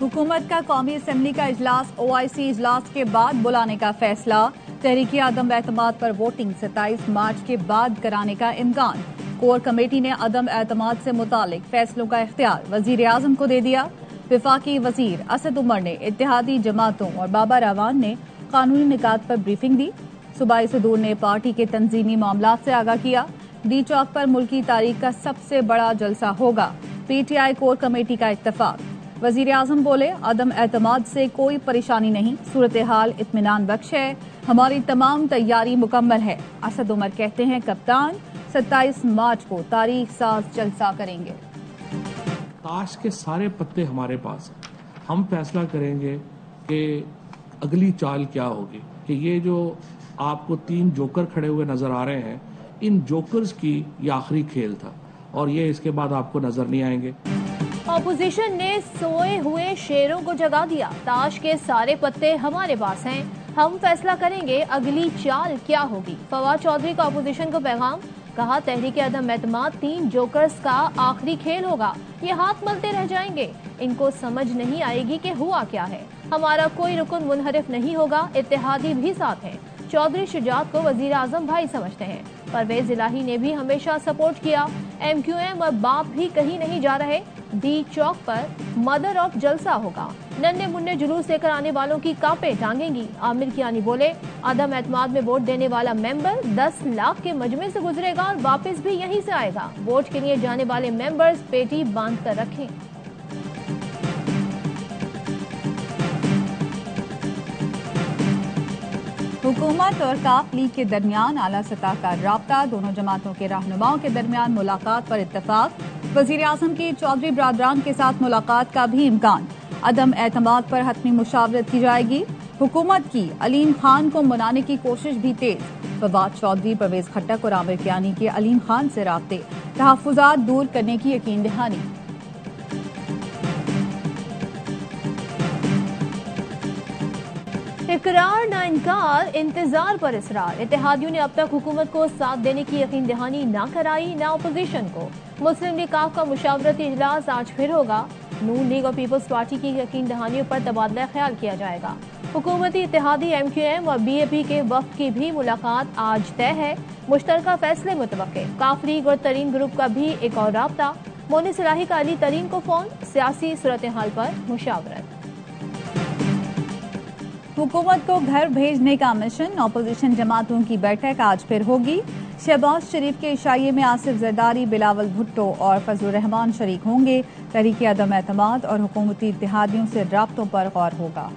हुकूमत का कौमी असम्बली का इजलास OIC इजलास के बाद बुलाने का फैसला। तहरीकी अदम एतमाद पर वोटिंग 27 मार्च के बाद कराने का इम्कान। कोर कमेटी ने अदम एतमाद से मुतालिक फैसलों का इख्तियार वजीर आजम को दे दिया। विफाकी वजीर असद उमर ने इत्तेहादी जमातों और बाबा रावान ने कानूनी निकात पर ब्रीफिंग दी। सूबाई सदूर ने पार्टी के तंजीमी मामलात से आगाह किया। डी चौक पर मुल्की तारीख का सबसे बड़ा जलसा होगा। PTI कोर कमेटी का इत्तफाक। वजीर आजम बोले, अदम एतमाद से कोई परेशानी नहीं, सूरत हाल इत्मीनान बख्श है, हमारी तमाम तैयारी मुकम्मल है। असद उमर कहते हैं कप्तान 27 मार्च को तारीख साज जलसा करेंगे। ताश के सारे पत्ते हमारे पास हैं। हम फैसला करेंगे कि अगली चाल क्या होगी। कि ये जो आपको 3 जोकर खड़े हुए नजर आ रहे हैं, इन जोकर्स की ये आखिरी खेल था और ये इसके बाद आपको नजर नहीं आएंगे। ऑपोजिशन ने सोए हुए शेरों को जगा दिया। ताश के सारे पत्ते हमारे पास हैं, हम फैसला करेंगे अगली चाल क्या होगी। फवाद चौधरी का ऑपोजिशन को पैगाम। कहा, तहरीक अदम एतमाद 3 जोकर्स का आखिरी खेल होगा। ये हाथ मलते रह जाएंगे, इनको समझ नहीं आएगी कि हुआ क्या है। हमारा कोई रुकन मुनहरिफ नहीं होगा, इत्तेहादी भी साथ हैं। चौधरी शुजात को वजीर आजम भाई समझते हैं। परवेज इलाही ने भी हमेशा सपोर्ट किया। MQM और बाप भी कहीं नहीं जा रहे। डी चौक पर मदर ऑफ जलसा होगा। नन्हे मुन्ने जुलूस लेकर आने वालों की कांपे टांगेंगी। आमिर कियानी बोले, अदम एतमाद में वोट देने वाला मेंबर 10 लाख के मजमे से गुजरेगा और वापस भी यहीं से आएगा। वोट के लिए जाने वाले मेंबर्स पेटी बांध कर रखें। हुकूमत और काफ लीग के दरमियान आला सतह का राब्ता। दोनों जमातों के रहनुमाओं के दरमियान मुलाकात पर इत्तफाक। वजीर आजम की चौधरी बरादरान के साथ मुलाकात का भी इम्कान। अदम एतमाद पर हतमी मुशावरत की जाएगी। हुकूमत की अलीम खान को मनाने की कोशिश भी तेज। फवाद चौधरी, परवेज खट्टक और आमिर कियानी के अलीम खान से राब्ते, तहफ्फुजात दूर करने की यकीन दहानी। इकरार ना इनकार, इंतजार पर इसरार। इत्तेहादियों ने अब तक हुकूमत को साथ देने की यकीन दहानी ना कराई ना अपोजिशन को। मुस्लिम लीग काफ का मुशावरती इजलास आज फिर होगा। नून लीग और पीपल्स पार्टी की यकीन दहानियों पर तबादला ख्याल किया जाएगा। हुकूमती इत्तेहादी MQM और BAP के वफ्द की भी मुलाकात आज तय है। मुश्तरका फैसले मुतवक्के। काफ लीग और तरीन ग्रुप का भी एक और राब्ता। मोनिस इलाही का अली तरीन को फोन। सियासी सूरत हाल पर मुशावरत। हुकूमत को घर भेजने का मिशन। अपोजिशन जमातों की बैठक आज फिर होगी। शहबाज शरीफ के इशाइये में आसिफ जरदारी, बिलावल भुट्टो और फजलुर रहमान शरीक होंगे। तहरीक अदम एतमाद और हुकूमती इत्तेहादियों से राब्तों पर गौर होगा।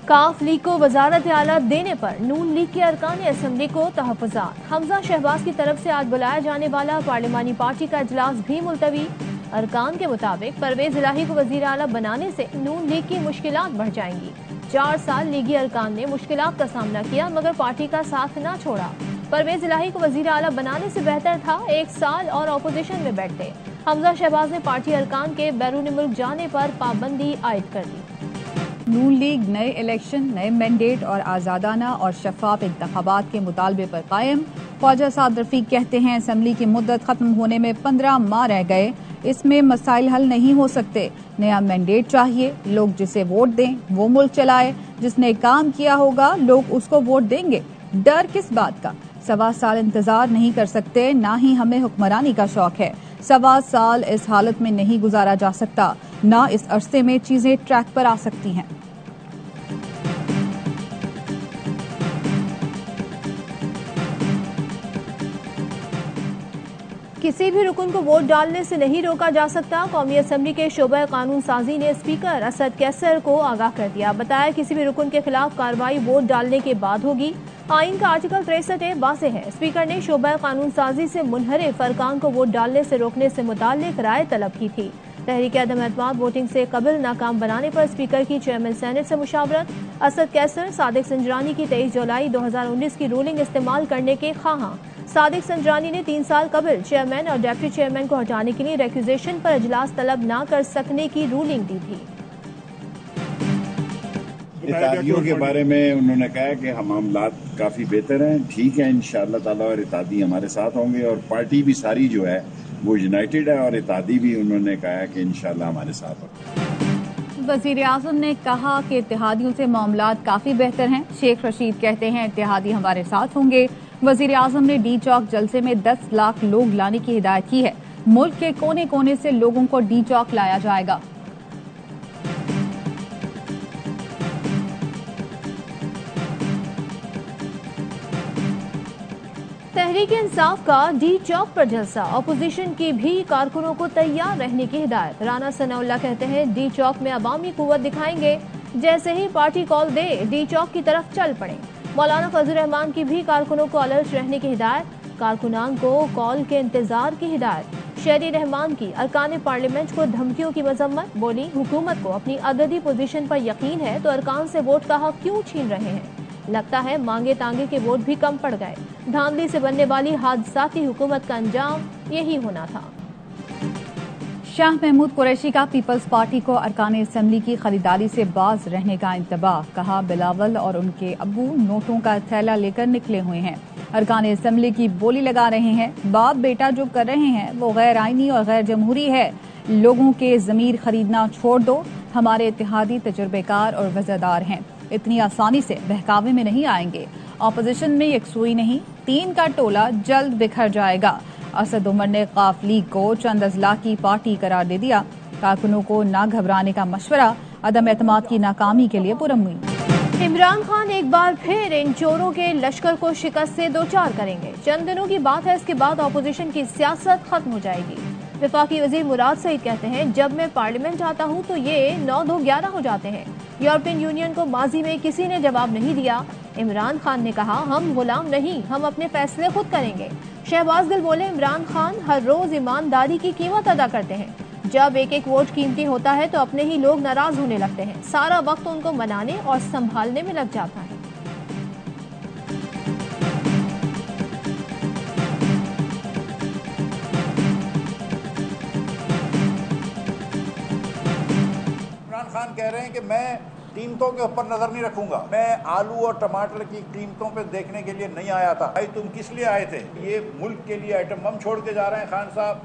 काफ लीग को वजारत आला देने पर नून लीग के अरकान असम्बली को तहफ़्फ़ुज़ात। हमजा शहबाज की तरफ से आज बुलाया जाने वाला पार्लिमानी पार्टी का इजलास भी मुलतवी। अरकान के मुताबिक परवेज इलाही को वजीर आला बनाने से नून लीग की मुश्किलात बढ़ जाएंगी। 4 साल लीगी अरकान ने मुश्किलात का सामना किया मगर पार्टी का साथ न छोड़ा। परवेज इलाही को वजीर आला बनाने से बेहतर था 1 साल और अपोजिशन में बैठते। हमजा शहबाज ने पार्टी अरकान के बैरून मुल्क जाने पर पाबंदी आयद कर दी। नून लीग नए इलेक्शन, नए मैंडेट और आज़ादाना और शफाफ इंतखाबात के मुतालबे पर कायम। ख्वाजा साद रफीक कहते हैं, असम्बली की मुद्दत खत्म होने में 15 माह रह गए, इसमें मसाइल हल नहीं हो सकते। नया मैंडेट चाहिए, लोग जिसे वोट दें वो मुल्क चलाए। जिसने काम किया होगा लोग उसको वोट देंगे। डर किस बात का? 1.25 साल इंतजार नहीं कर सकते, ना ही हमें हुक्मरानी का शौक है। 1.25 साल इस हालत में नहीं गुजारा जा सकता, ना इस अरसे में चीजें ट्रैक पर आ सकती हैं। किसी भी रुकन को वोट डालने से नहीं रोका जा सकता। कौमी असम्बली के शोबा कानून साजी ने स्पीकर असद कैसर को आगाह कर दिया। बताया, किसी भी रुकन के खिलाफ कार्रवाई वोट डालने के बाद होगी। आइन का आर्टिकल 63 वाज़ेह है। स्पीकर ने शोबा कानून साजी से मुनहरिफ अरकान को वोट डालने से रोकने से मुताल्लिक राय तलब की थी। तहरीक अदम एतमाद वोटिंग से कबल नाकाम बनाने पर स्पीकर की चेयरमैन सेनेट से मुशावरत। असद कैसर सादिक संजरानी की 23 जुलाई 2019 की रूलिंग इस्तेमाल करने के ख्वाहां। सादिक संजरानी ने 3 साल कबल चेयरमैन और डेप्टी चेयरमैन को हटाने के लिए रेक्यूजेशन पर इजलास तलब न कर सकने की रूलिंग दी थी। इत्तेहादियों के बारे में उन्होंने कहा कि हम मामलात काफ़ी बेहतर हैं, ठीक है इंशाअल्लाह ताला, और इत्तेहादी हमारे साथ होंगे और पार्टी भी सारी जो है वो यूनाइटेड है और इत्तेहादी भी उन्होंने कहा कि इंशाअल्लाह हमारे साथ होंगे। वज़ीर आज़म ने कहा कि इत्तेहादियों से मामलात काफ़ी बेहतर हैं। शेख रशीद कहते हैं इत्तेहादी हमारे साथ होंगे। वज़ीर आज़म ने डी चौक जलसे में 10 लाख लोग लाने की हिदायत की है। मुल्क के कोने कोने से लोगों को डी चौक लाया जाएगा। तहरीक इंसाफ का डी चौक पर जलसा, अपोजिशन की भी कारकुनों को तैयार रहने की हिदायत। राना सनाउल्लाह कहते हैं डी चौक में अवामी कुव्वत दिखाएंगे, जैसे ही पार्टी कॉल दे डी चौक की तरफ चल पड़े। मौलाना फजल रहमान की भी कारकुनों को अलर्ट रहने की हिदायत, कारकुनान को कॉल के इंतजार की हिदायत। शहरी रहमान की अरकान पार्लियामेंट को धमकियों की मजम्मत, बोली हुकूमत को अपनी अददी पोजीशन पर यकीन है तो अरकान से वोट का हक क्यों छीन रहे हैं, लगता है मांगे तांगे के वोट भी कम पड़ गए। धांधली से बनने वाली हादसाती हुकूमत का अंजाम यही होना था। शाह महमूद कुरैशी का पीपल्स पार्टी को अरकान असम्बली की खरीदारी से बाज रहने का इंतबाह, कहा बिलावल और उनके अब्बू नोटों का थैला लेकर निकले हुए हैं, अरकान असम्बली की बोली लगा रहे हैं। बाप बेटा जो कर रहे हैं वो गैर आईनी और गैर जमहूरी है। लोगों के जमीर खरीदना छोड़ दो। हमारे इत्तेहादी तजुर्बेकार और वज़ादार हैं, इतनी आसानी से बहकावे में नहीं आएंगे। ऑपोजिशन में यकसुई नहीं, 3 का टोला जल्द बिखर जाएगा। असद उमर ने काफ लीग को चंद अजला की पार्टी करार दे दिया। कारकुनों को ना घबराने का मशवरा, अदम एतमाद की नाकामी के लिए पुरउम्मीद। इमरान खान एक बार फिर इन चोरों के लश्कर को शिकस्त से दो चार करेंगे। चंद दिनों की बात है, इसके बाद ऑपोजिशन की सियासत खत्म हो जाएगी। वफाकी वजीर मुराद सईद कहते हैं जब मैं पार्लियामेंट आता हूँ तो ये 9-2-11 हो जाते हैं। यूरोपियन यूनियन को माजी में किसी ने जवाब नहीं दिया। इमरान खान ने कहा हम गुलाम नहीं, हम अपने फैसले खुद करेंगे। शहबाज गिल बोले इमरान खान हर रोज ईमानदारी की कीमत अदा करते हैं। जब एक एक वोट कीमती होता है तो अपने ही लोग नाराज होने लगते हैं। सारा वक्त उनको मनाने और संभालने में लग जाता है। इमरान खान कह रहे हैं कि मैं कीमतों के ऊपर नजर नहीं रखूंगा, मैं आलू और टमाटर की कीमतों पे देखने के लिए नहीं आया था। भाई तुम किस लिए आए थे? ये मुल्क के लिए आइटम बम छोड़ के जा रहे हैं खान साहब।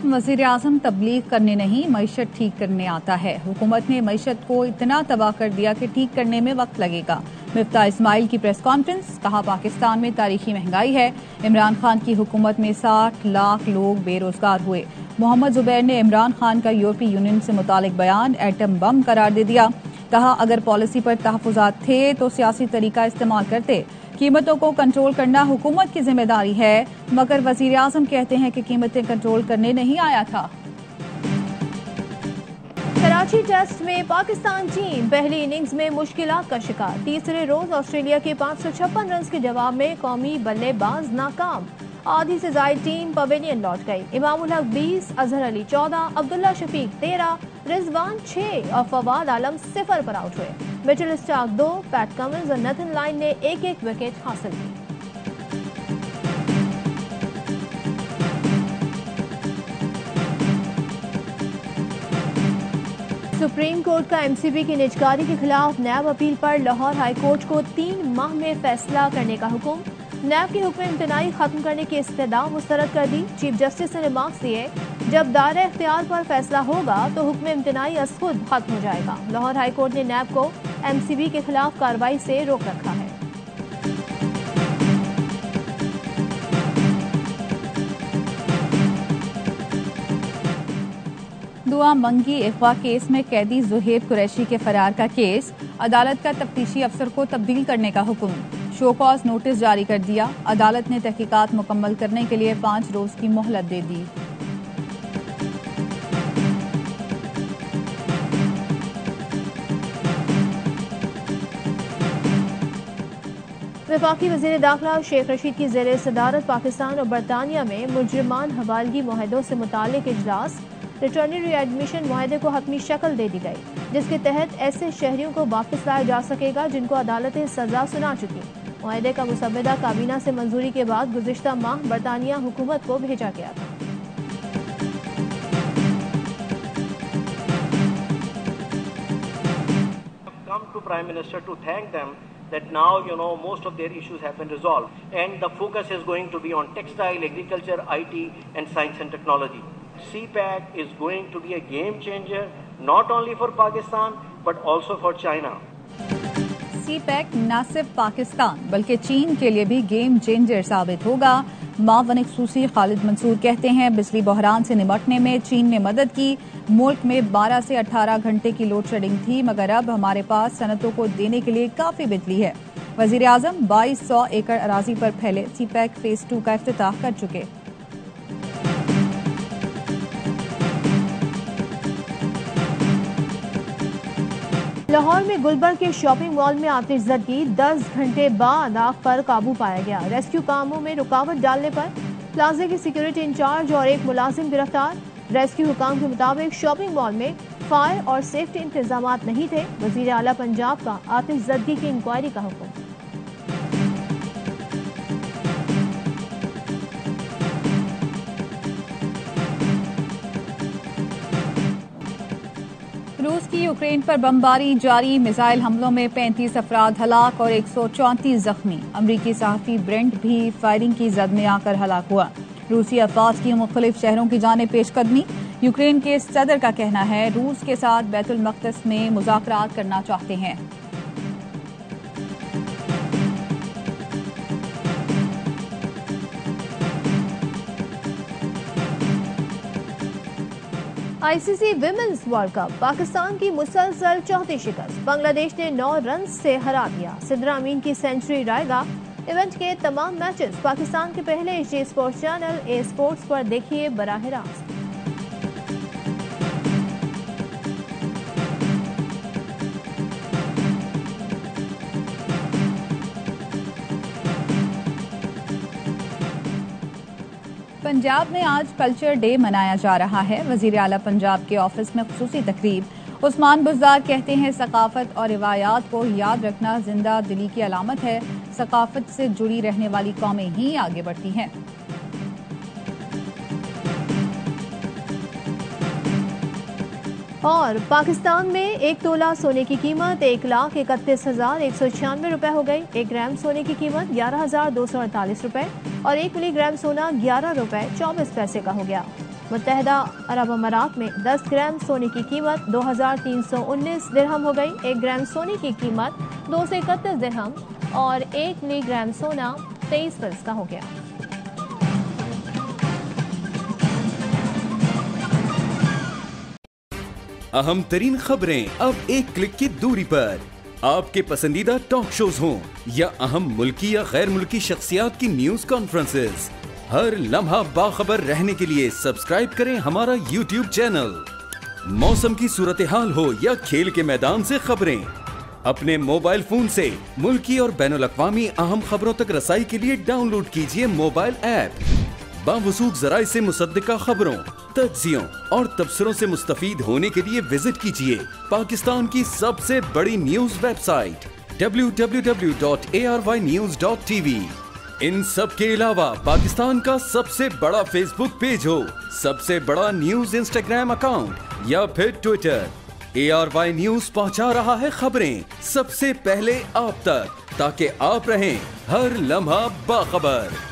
वज़ीर आज़म तबलीग करने नहीं, मईशत ठीक करने आता है। हुकूमत ने मईशत को इतना तबाह कर दिया कि ठीक करने में वक्त लगेगा। मिफ्ता इस्माइल की प्रेस कॉन्फ्रेंस, कहा पाकिस्तान में तारीखी महंगाई है। इमरान खान की हुकूमत में 60 लाख लोग बेरोजगार हुए। मोहम्मद जुबैर ने इमरान खान का यूरोपीय यूनियन से मुतालिक बयान एटम बम करार दे दिया। कहा अगर पॉलिसी पर तहफ़्फ़ुज़ात थे तो सियासी तरीका इस्तेमाल करते। कीमतों को कंट्रोल करना हुकूमत की जिम्मेदारी है, मगर वज़ीर आज़म कहते हैं कि कीमतें कंट्रोल करने नहीं आया था। कराची टेस्ट में पाकिस्तान टीम पहली इनिंग्स में मुश्किलात का शिकार। तीसरे रोज ऑस्ट्रेलिया के 556 रन के जवाब में कौमी बल्लेबाज नाकाम। आधी से ज्यादा टीम पवेलियन लौट गई। इमामुल हक 20, अजहर अली 14, अब्दुल्ला शफीक 13, रिजवान 6 और फवाद आलम 0 पर आउट हुए। मिचेल स्टार्क 2, पैट कमिंस और नेथन लाइन ने एक एक विकेट हासिल की। सुप्रीम कोर्ट का एमसीबी की निजकारी के खिलाफ नैब अपील पर लाहौर हाई कोर्ट को 3 माह में फैसला करने का हुक्म। नैब के हुक्म इम्तनाई खत्म करने की इस्तदा मुस्तरद कर दी। चीफ जस्टिस ने रिमार्क्स दिए जब दायरे इख्तियार पर फैसला होगा तो हुक्म इम्तनाई अज खुद खत्म हो जाएगा। लाहौर हाई कोर्ट ने नैब को एमसीबी के खिलाफ कार्रवाई से रोक रखा है। दुआ मंगी अगवा केस में कैदी ज़ुहैब कुरैशी के फरार का केस, अदालत का तफ्तीशी अफसर को तब्दील करने का हुक्म। शो कॉज नोटिस जारी कर दिया। अदालत ने तहकीकात मुकम्मल करने के लिए 5 रोज की मोहलत दे दी। वफाकी वज़ीर दाखिला शेख रशीद की ज़ेर सदारत पाकिस्तान और बरतानिया में मुजरिमान हवालगी मुआहदों से मुतालिक इजलास। रिटर्नी रीएडमिशन मुआहदे को हतमी शक्ल दे दी गई, जिसके तहत ऐसे शहरियों को वापस लाया जा सकेगा जिनको अदालतें सजा सुना चुकी। मुआहदे का मुसव्वदा काबीना से मंजूरी के बाद गुज़िश्ता माह बरतानिया हुकूमत को भेजा गया था। कम to Prime Minister to thank them that now, most of their issues have been resolved. And the focus is going to be on textile, agriculture, IT and science and technology. CPEC is going to be a game changer, not only for Pakistan, but also for China. CPEC न सिर्फ पाकिस्तान बल्कि चीन के लिए भी game changer साबित होगा। मावन खसूसी खालिद मंसूर कहते हैं, बिजली बहरान से निपटने में चीन ने मदद की। मुल्क में 12 से 18 घंटे की लोड शेडिंग थी, मगर अब हमारे पास सनतों को देने के लिए काफी बिजली है। वजीर आजम 2200 एकड़ अराजी पर फैले CPEC फेज 2 का इफ्तिताह कर चुके। लाहौर में गुलबर्ग के शॉपिंग मॉल में आतिशज़दगी, 10 घंटे बाद आग पर काबू पाया गया। रेस्क्यू कामों में रुकावट डालने पर प्लाजा के सिक्योरिटी इंचार्ज और एक मुलाजिम गिरफ्तार। रेस्क्यू हुकाम के मुताबिक शॉपिंग मॉल में फायर और सेफ्टी इंतजाम नहीं थे। वजीर आला पंजाब का आतिशज़दगी की इंक्वायरी का हुक्म। रूस की यूक्रेन पर बमबारी जारी, मिसाइल हमलों में 35 अफराद हलाक और 134 जख्मी। अमरीकी सहाफी ब्रेंट भी फायरिंग की जद में आकर हलाक हुआ। रूसी अफवाज की मुख्तलिफ शहरों की जाने पेशकदमी। यूक्रेन के सदर का कहना है, रूस के साथ बैतुल मक़दस में मुज़ाकरात करना चाहते हैं। ICC women's world cup, Pakistan की मुसलसल चौथी शिकस्त। बांग्लादेश ने 9 रन से हरा दिया। सिद्रा अमीन की सेंचुरी रायगा। इवेंट के तमाम मैचेस पाकिस्तान के पहले HD sports channel A sports पर देखिए बराह रास्त। पंजाब में आज कल्चर डे मनाया जा रहा है। वजीर आला पंजाब के ऑफिस में खुसूसी तकरीब। उस्मान बुज़दार कहते हैं, सकाफत और रिवायात को याद रखना जिंदा दिली की अलामत है। सकाफत से जुड़ी रहने वाली कौमें ही आगे बढ़ती हैं। और पाकिस्तान में 1 तोला सोने की कीमत 1,31,196 रुपए हो गई। 1 ग्राम सोने की कीमत 11,248 रुपए और 1 मिलीग्राम सोना 11 रुपए 24 पैसे का हो गया। मुत्तहदा अरब अमारात में 10 ग्राम सोने की कीमत 2,319 दिरहम हो गई। 1 ग्राम सोने की कीमत 231 दिरहम और 1 मिलीग्राम सोना 23 फीसद का हो गया। अहम तरीन खबरें अब एक क्लिक की दूरी पर। आपके पसंदीदा टॉक शोज हों या अहम मुल्की या गैर मुल्की शख्सियात की न्यूज कॉन्फ्रेंसेस, हर लम्हा बाखबर रहने के लिए सब्सक्राइब करें हमारा YouTube चैनल। मौसम की सूरत हाल हो या खेल के मैदान से खबरें, अपने मोबाइल फोन से मुल्की और बैनुल अक़वामी अहम खबरों तक रसाई के लिए डाउनलोड कीजिए मोबाइल ऐप। बावसूख ज़राए से मुसद्दिका खबरों, तज्ज़ियों और तबसरों से मुस्तफीद होने के लिए विजिट कीजिए पाकिस्तान की सबसे बड़ी न्यूज वेबसाइट www.arvynews.tv। इन सब के अलावा पाकिस्तान का सबसे बड़ा फेसबुक पेज हो, सबसे बड़ा न्यूज इंस्टाग्राम अकाउंट या फिर ट्विटर, ARY न्यूज पहुंचा रहा है खबरें सबसे पहले आप तक, ताकि आप रहें हर लम्हा बाखबर।